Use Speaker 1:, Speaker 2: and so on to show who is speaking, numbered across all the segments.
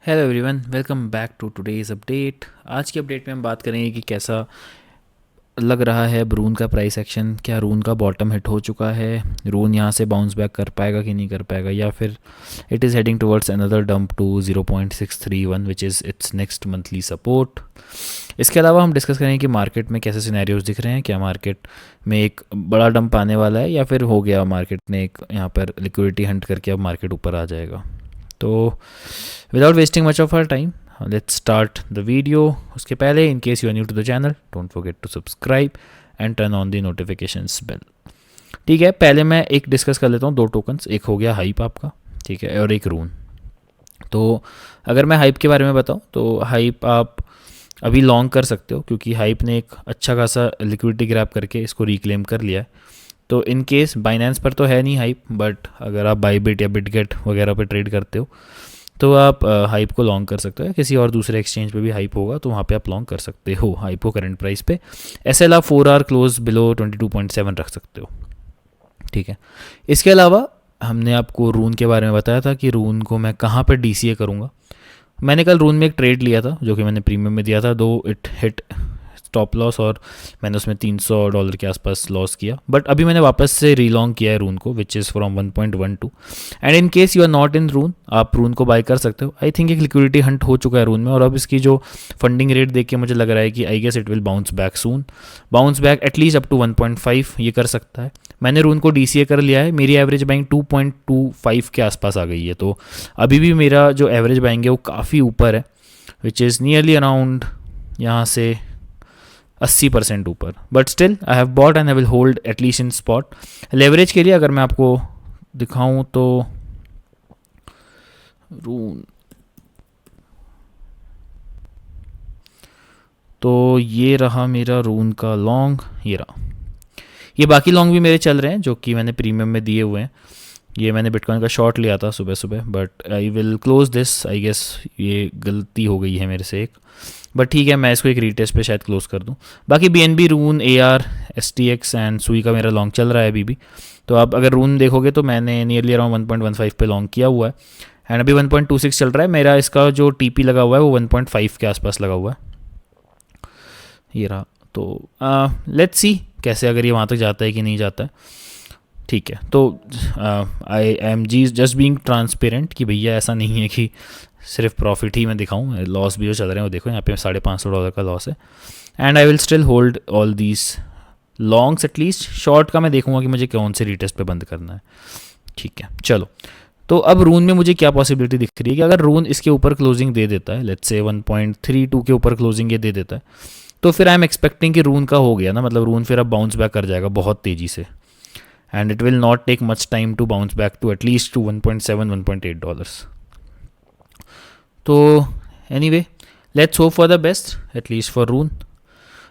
Speaker 1: Hello everyone, welcome back to today's update. आज की update में हम बात करेंगे कि कैसा लग रहा है रून का प्राइस एक्शन। क्या रून का बॉटम हिट हो चुका है? रून यहाँ से बाउंस बैक कर पाएगा कि नहीं कर पाएगा, या फिर it is heading towards another dump to 0.631 which is its next monthly support. इसके अलावा हम डिस्कस करेंगे कि मार्केट में कैसे सिनेरियोज दिख रहे हैं। क्या मार्केट में एक बड़ा डंप आने वाला है, या फिर हो गया मार्केट ने एक यहाँ पर लिक्विडिटी हंट करके अब मार्केट ऊपर आ जाएगा। तो without wasting much of our time, let's start the video. उसके पहले, in case you are new to the channel, don't forget to subscribe and turn on the notifications bell. ठीक है, पहले मैं एक डिस्कस कर लेता हूँ दो टोकन्स। एक हो गया हाइप आपका, ठीक है, और एक रून। तो अगर मैं हाइप के बारे में बताऊँ तो हाइप आप अभी लॉन्ग कर सकते हो, क्योंकि हाइप ने एक अच्छा खासा लिक्विडिटी ग्रैब करके इसको रिक्लेम कर लिया है। तो इन केस बाइनेंस पर तो है नहीं हाइप, बट अगर आप बाईबिट या बिटगेट वगैरह पे ट्रेड करते हो तो आप हाइप को लॉन्ग कर सकते हो। किसी और दूसरे एक्सचेंज पे भी हाइप होगा तो वहाँ पे आप लॉन्ग कर सकते हो हाइप को करंट प्राइस पे। एस एल आप 4 आवर क्लोज बिलो 22.7 रख सकते हो, ठीक है। इसके अलावा हमने आपको रून के बारे में बताया था कि रून को मैं कहाँ पर DCA करूँगा। मैंने कल रून में एक ट्रेड लिया था जो कि मैंने प्रीमियम में दिया था, दो इट हिट स्टॉप लॉस और मैंने उसमें $300 के आसपास लॉस किया। बट अभी मैंने वापस से रीलॉन्ग किया है रून को, which is from 1.12। And in case you are not in Rune, आप रून को बाय कर सकते हो। आई थिंक एक लिक्विडिटी हंट हो चुका है रून में, और अब इसकी जो फंडिंग रेट देख के मुझे लग रहा है कि I guess it will bounce back soon. Bounce back at least up to 1.5 ये कर सकता है। मैंने रून को DCA कर लिया है, मेरी एवरेज बाइंग 2.25 के आसपास आ गई है। तो अभी भी मेरा जो एवरेज बाइंग है वो काफ़ी ऊपर है, विच इज़ नियरली अराउंड यहाँ से 80% ऊपर। But still I have bought and I will hold at least in spot. Leverage के लिए अगर मैं आपको दिखाऊं तो रून, तो ये रहा मेरा रून का लॉन्ग, ये रहा। ये बाकी लॉन्ग भी मेरे चल रहे हैं जो कि मैंने प्रीमियम में दिए हुए हैं। ये मैंने बिटकॉइन का शॉर्ट लिया था सुबह सुबह, but I will close this. I guess ये गलती हो गई है मेरे से एक, बट ठीक है, मैं इसको एक रीटेस्ट पे शायद क्लोज कर दूं। बाकी BNB, रून, AR, STX एंड सुई का मेरा लॉन्ग चल रहा है अभी भी। तो आप अगर रून देखोगे तो मैंने नियरली अराउंड 1.15 पे लॉन्ग किया हुआ है, एंड अभी 1.26 चल रहा है मेरा। इसका जो TP लगा हुआ है वो 1.5 के आसपास लगा हुआ है, ये रहा। तो लेट्स सी कैसे, अगर ये वहाँ तक जाता है कि नहीं जाता है, ठीक है। तो आई एम जी जस्ट बीइंग ट्रांसपेरेंट कि भैया ऐसा नहीं है कि सिर्फ प्रॉफिट ही मैं दिखाऊं, लॉस भी जो चल रहे हैं वो देखो। यहाँ पे $550 का लॉस है, and I will still hold all these longs at least. Short का मैं देखूंगा कि मुझे कौन से रीटेस्ट पे बंद करना है, ठीक है। चलो, तो अब रून में मुझे क्या पॉसिबिलिटी दिख रही है कि अगर रून इसके ऊपर क्लोजिंग दे देता है, लेट्स से 1.32 के ऊपर क्लोजिंग ये दे देता है, तो फिर आई एम एक्सपेक्टिंग कि रून का हो गया ना, मतलब रून फिर अब बाउंस बैक कर जाएगा बहुत तेज़ी से, and it will not take much time to bounce back to at least to 1.7 $1.8। तो anyway, let's hope for the best at least for Rune.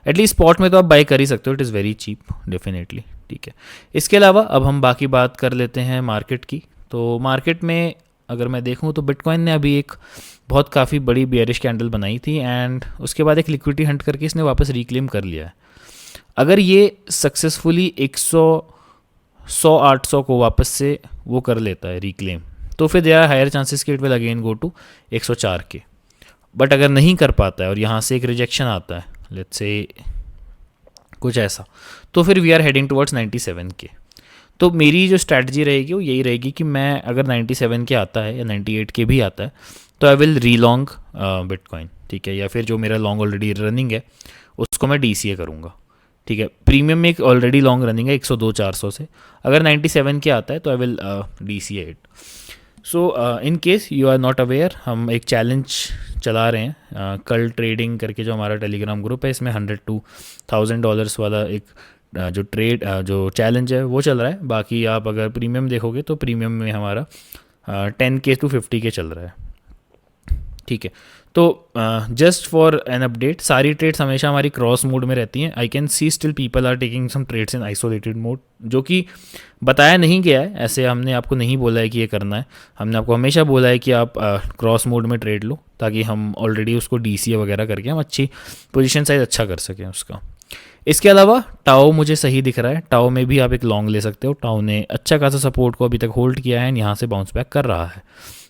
Speaker 1: At least spot में तो आप बाई कर ही सकते हो, it is very cheap definitely, ठीक है। इसके अलावा अब हम बाकी बात कर लेते हैं मार्केट की। तो मार्केट में अगर मैं देखूं तो बिटकॉइन ने अभी एक बहुत काफ़ी बड़ी बेयरिश कैंडल बनाई थी, एंड उसके बाद एक लिक्विडिटी हंट करके इसने वापस रिक्लेम कर लिया है। अगर ये सक्सेसफुली 100-800 को वापस से वो कर लेता है रिक्लेम, तो फिर देयर आर हायर चांसेस कि it will again go to 104 के। बट अगर नहीं कर पाता है और यहाँ से एक रिजेक्शन आता है, लेट्स से कुछ ऐसा, तो फिर वी आर हेडिंग टुवर्ड्स 97 के। तो मेरी जो स्ट्रैटेजी रहेगी वो यही रहेगी कि मैं अगर 97 के आता है या 98 के भी आता है तो आई विल रीलॉन्ग बिटकॉइन, ठीक है। या फिर जो मेरा लॉन्ग ऑलरेडी रनिंग है उसको मैं DCA करूँगा, ठीक है। प्रीमियम में एक ऑलरेडी लॉन्ग रनिंग है 102-400 से, अगर 97 के आता है तो I will DCA it. So in case you are not aware, हम एक चैलेंज चला रहे हैं कल ट्रेडिंग करके, जो हमारा टेलीग्राम ग्रुप है, इसमें $100 to $1000 वाला एक जो ट्रेड जो चैलेंज है वो चल रहा है। बाकी आप अगर प्रीमियम देखोगे तो प्रीमियम में हमारा 10K to 50K चल रहा है, ठीक है। तो जस्ट फॉर एन अपडेट, सारी ट्रेड्स हमेशा हमारी क्रॉस मोड में रहती हैं। I can see still people are taking some trades in isolated mode, जो कि बताया नहीं गया है, ऐसे हमने आपको नहीं बोला है कि ये करना है। हमने आपको हमेशा बोला है कि आप क्रॉस मोड में ट्रेड लो, ताकि हम ऑलरेडी उसको DCA वगैरह करके हम अच्छी पोजीशन साइज अच्छा कर सकें उसका। इसके अलावा टाओ मुझे सही दिख रहा है, टाओ में भी आप एक लॉन्ग ले सकते हो। टाओ ने अच्छा खासा सपोर्ट को अभी तक होल्ड किया है एंड यहाँ से बाउंस बैक कर रहा है।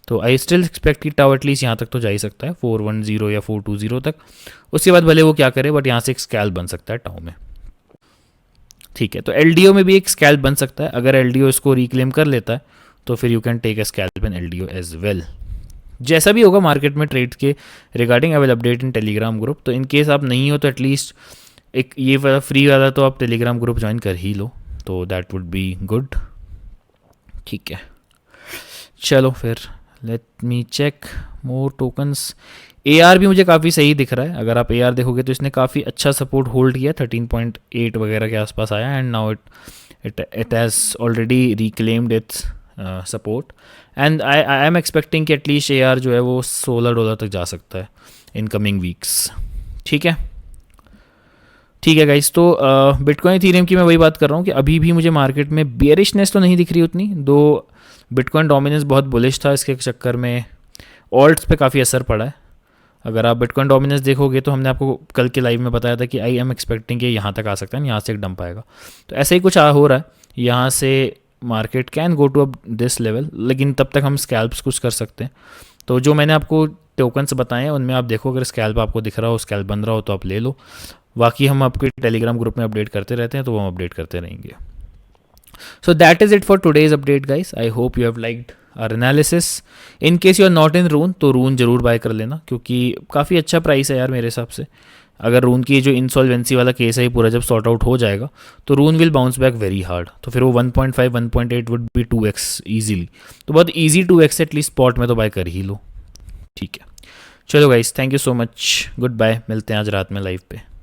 Speaker 1: तो आई स्टिल एक्सपेक्ट कि टाओ एटलीस्ट यहाँ तक तो जा ही सकता है 410 या 420 तक। उसके बाद भले वो क्या करे, बट यहाँ से एक स्कैल्प बन सकता है टाओ में। ठीक है, तो एल में भी एक स्कैल्प बन सकता है। अगर एल इसको रिक्लेम कर लेता है तो फिर you can take a scalp in L as well. जैसा भी होगा मार्केट में ट्रेड के regarding, I will update in Telegram group. तो इन केस आप नहीं हो तो एटलीस्ट एक ये वाला फ्री वाला तो आप टेलीग्राम ग्रुप ज्वाइन कर ही लो, तो दैट वुड बी गुड। ठीक है, चलो फिर लेट मी चेक मोर टोकन्स। AR भी मुझे काफ़ी सही दिख रहा है। अगर आप AR देखोगे तो इसने काफ़ी अच्छा सपोर्ट होल्ड किया, 13.8 वगैरह के आसपास आया and now it has already reclaimed it's support and I am expecting कि एटलीस्ट AR जो है वो $16 तक जा सकता है इन कमिंग वीक्स। ठीक है, ठीक है गाइस। तो बिटकॉइन इथेरियम की मैं वही बात कर रहा हूँ कि अभी भी मुझे मार्केट में बियरिशनेस तो नहीं दिख रही उतनी, दो बिटकॉइन डोमिनेंस बहुत बुलिश था, इसके चक्कर में ऑल्ट्स पे काफ़ी असर पड़ा है। अगर आप बिटकॉइन डोमिनेंस देखोगे तो हमने आपको कल के लाइव में बताया था कि आई एम एक्सपेक्टिंग कि यहाँ तक आ सकता है, यहाँ से एक डंप आएगा। तो ऐसे ही कुछ हो रहा है, यहाँ से market can go to up this level, लेकिन तब तक हम स्कैल्प्स कुछ कर सकते हैं। तो जो मैंने आपको टोकन्स बताए हैं उनमें आप देखो, अगर स्कैल्प आपको दिख रहा हो, स्कैल्प बन रहा हो तो आप ले लो। बाकी हम आपके टेलीग्राम ग्रुप में अपडेट करते रहते हैं, तो वो हम अपडेट करते रहेंगे। So that is it for today's update guys. I hope you have liked our analysis. In case you are not in Rune तो रून जरूर बाय कर लेना, क्योंकि काफ़ी अच्छा प्राइस है यार मेरे हिसाब से। अगर रून की जो इंसॉल्वेंसी वाला केस है पूरा जब सॉर्ट आउट हो जाएगा तो Rune will bounce back very hard. तो फिर वो 1.5 1.8 वुड बी 2x ईजिली। तो बहुत ईजी 2x एटलीस्ट स्पॉट में तो बाय कर ही लो। ठीक है, चलो guys, thank you so much, good bye, मिलते हैं आज रात में लाइव पे।